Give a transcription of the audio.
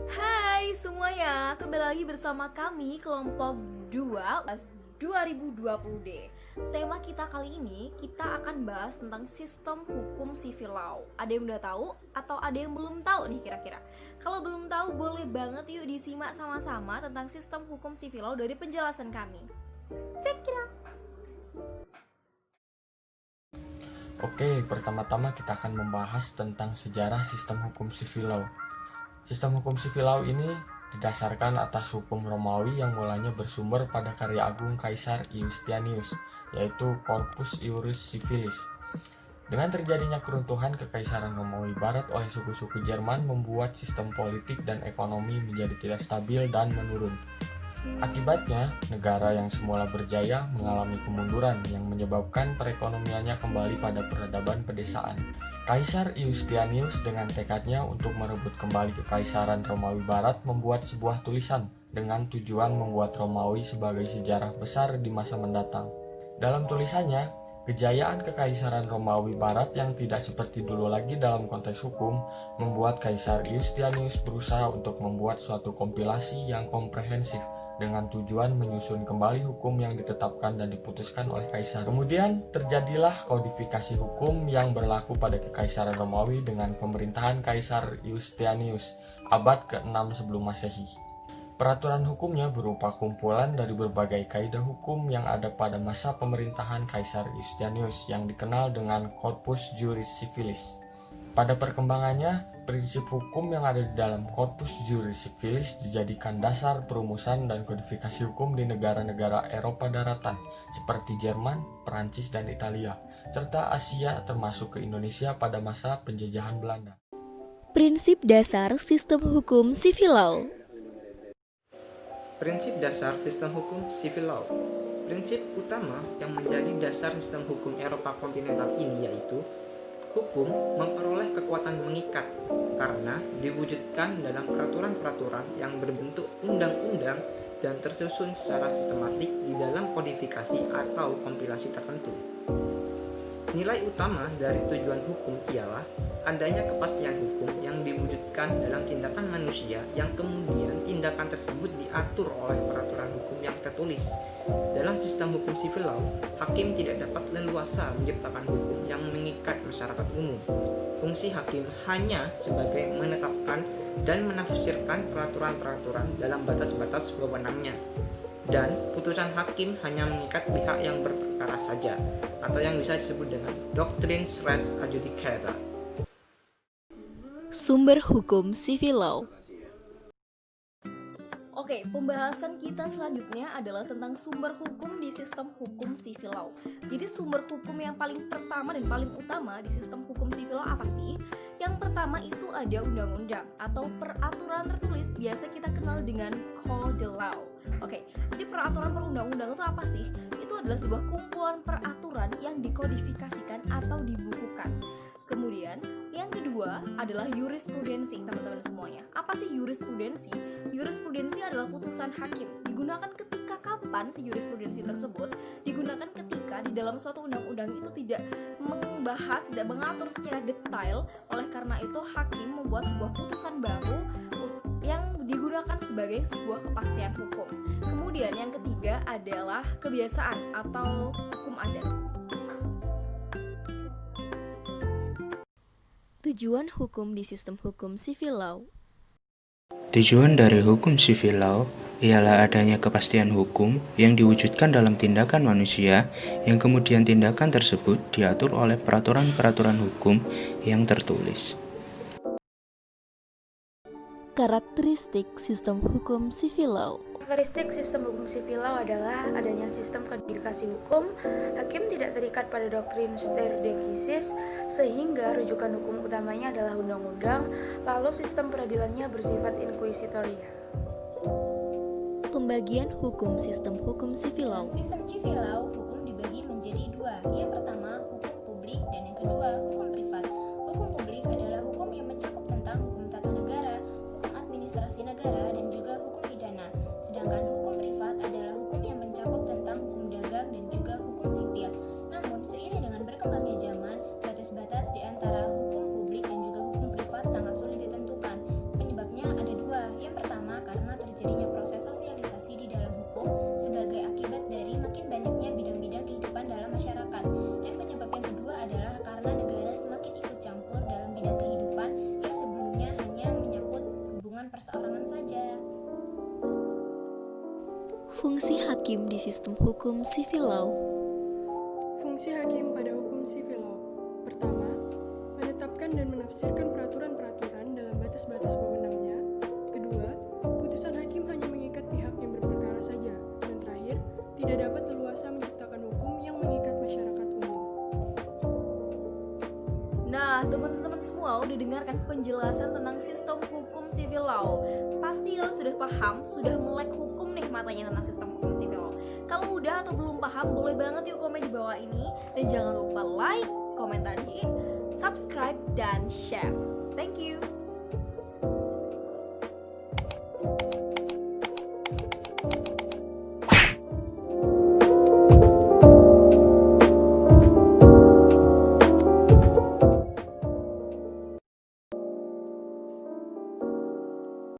Hai semuanya, kembali lagi bersama kami kelompok 2 2020D. Tema kita kali ini, kita akan bahas tentang sistem hukum civil law. Ada yang udah tahu atau ada yang belum tahu nih kira-kira? Kalau belum tahu, boleh banget yuk disimak sama-sama tentang sistem hukum civil law dari penjelasan kami. Cek kira. Oke, pertama-tama kita akan membahas tentang sejarah sistem hukum civil law. Sistem hukum civil law ini didasarkan atas hukum Romawi yang mulanya bersumber pada karya agung Kaisar Iustianius, yaitu Corpus Iuris Civilis. Dengan terjadinya keruntuhan Kekaisaran Romawi Barat oleh suku-suku Jerman membuat sistem politik dan ekonomi menjadi tidak stabil dan menurun. Akibatnya, negara yang semula berjaya mengalami kemunduran yang menyebabkan perekonomiannya kembali pada peradaban pedesaan. Kaisar Iustianius dengan tekadnya untuk merebut kembali Kekaisaran Romawi Barat membuat sebuah tulisan dengan tujuan membuat Romawi sebagai sejarah besar di masa mendatang. Dalam tulisannya, kejayaan Kekaisaran Romawi Barat yang tidak seperti dulu lagi dalam konteks hukum membuat Kaisar Iustianius berusaha untuk membuat suatu kompilasi yang komprehensif dengan tujuan menyusun kembali hukum yang ditetapkan dan diputuskan oleh Kaisar. Kemudian terjadilah kodifikasi hukum yang berlaku pada Kekaisaran Romawi dengan pemerintahan Kaisar Iustianius abad ke-6 sebelum Masehi. Peraturan hukumnya berupa kumpulan dari berbagai kaidah hukum yang ada pada masa pemerintahan Kaisar Iustianius yang dikenal dengan Corpus Juris Civilis. Pada perkembangannya, prinsip hukum yang ada di dalam Corpus Juris Civilis dijadikan dasar perumusan dan kodifikasi hukum di negara-negara Eropa daratan seperti Jerman, Perancis, dan Italia, serta Asia termasuk ke Indonesia pada masa penjajahan Belanda. Prinsip dasar sistem hukum civil law. Prinsip dasar sistem hukum civil law. Prinsip utama yang menjadi dasar sistem hukum Eropa kontinental ini yaitu hukum memperoleh kekuatan mengikat karena diwujudkan dalam peraturan-peraturan yang berbentuk undang-undang dan tersusun secara sistematik di dalam kodifikasi atau kompilasi tertentu. Nilai utama dari tujuan hukum ialah adanya kepastian hukum yang diwujudkan dalam tindakan manusia yang kemudian tindakan tersebut diatur oleh peraturan hukum yang tertulis. Dalam sistem hukum civil law, hakim tidak dapat leluasa menciptakan hukum yang mengikat masyarakat umum. Fungsi hakim hanya sebagai menetapkan dan menafsirkan peraturan-peraturan dalam batas-batas wewenangnya. Dan putusan hakim hanya mengikat pihak yang berperkara saja, atau yang bisa disebut dengan doctrines res adjudicata. Sumber hukum civil law. Oke, pembahasan kita selanjutnya adalah tentang sumber hukum di sistem hukum civil law. Jadi sumber hukum yang paling pertama dan paling utama di sistem hukum civil law apa sih? Yang pertama itu ada undang-undang atau peraturan tertulis, biasa kita kenal dengan code law. Oke, jadi peraturan perundang-undang itu apa sih? Itu adalah sebuah kumpulan peraturan yang dikodifikasikan atau dibukukan. Kemudian yang kedua adalah jurisprudensi, teman-teman semuanya. Apa sih jurisprudensi? Jurisprudensi adalah putusan hakim. Digunakan ketika kapan si jurisprudensi tersebut? Digunakan ketika di dalam suatu undang-undang itu tidak membahas, tidak mengatur secara detail. Oleh karena itu hakim membuat sebuah putusan baru yang digunakan sebagai sebuah kepastian hukum. Kemudian yang ketiga adalah kebiasaan atau hukum adat. Tujuan hukum di sistem hukum civil law. Tujuan dari hukum civil law ialah adanya kepastian hukum yang diwujudkan dalam tindakan manusia yang kemudian tindakan tersebut diatur oleh peraturan-peraturan hukum yang tertulis. Karakteristik sistem hukum civil law. Karakteristik sistem hukum sivil law adalah adanya sistem kodifikasi hukum, hakim tidak terikat pada doktrin stare decisis, sehingga rujukan hukum utamanya adalah undang-undang, lalu sistem peradilannya bersifat inquisitorial. pembagian hukum sistem hukum civil law. Sistem civil law, hukum dibagi menjadi dua. Yang pertama, hukum publik, dan yang kedua, hukum privat. Hukum publik adalah hukum yang mencakup tentang hukum tata negara, hukum administrasi negara, dan juga hukum pidana. Sedangkan hukum privat adalah hukum yang mencakup tentang hukum dagang dan juga hukum sipil. Namun, seiring dengan berkembangnya zaman, batas-batas di antara hukum publik dan juga hukum privat sangat sulit ditentukan. Penyebabnya ada dua. Yang pertama, karena terjadinya proses sosialisasi di dalam hukum sebagai akibat dari makin banyaknya bidang-bidang kehidupan dalam masyarakat. Dan penyebab yang kedua adalah karena negara semakin ikut campur dalam bidang kehidupan yang sebelumnya hanya menyangkut hubungan perseorangan saja. Fungsi hakim di sistem hukum civil law. Fungsi hakim pada hukum civil law. Pertama, menetapkan dan menafsirkan peraturan-peraturan dalam batas-batas wewenangnya. Kedua, putusan hakim hanya mengikat pihak yang berperkara saja. Dan terakhir, tidak dapat leluasa menciptakan hukum yang mengikat masyarakat umum. Nah, teman-teman semua udah dengarkan penjelasan tentang sistem hukum civil law. Pasti kalian sudah paham, sudah melek hukum nih matanya tentang sistem hukum civil law. Kalau udah atau belum paham, boleh banget yuk komen di bawah ini. Dan jangan lupa like, komen tadi, subscribe, dan share. Thank you.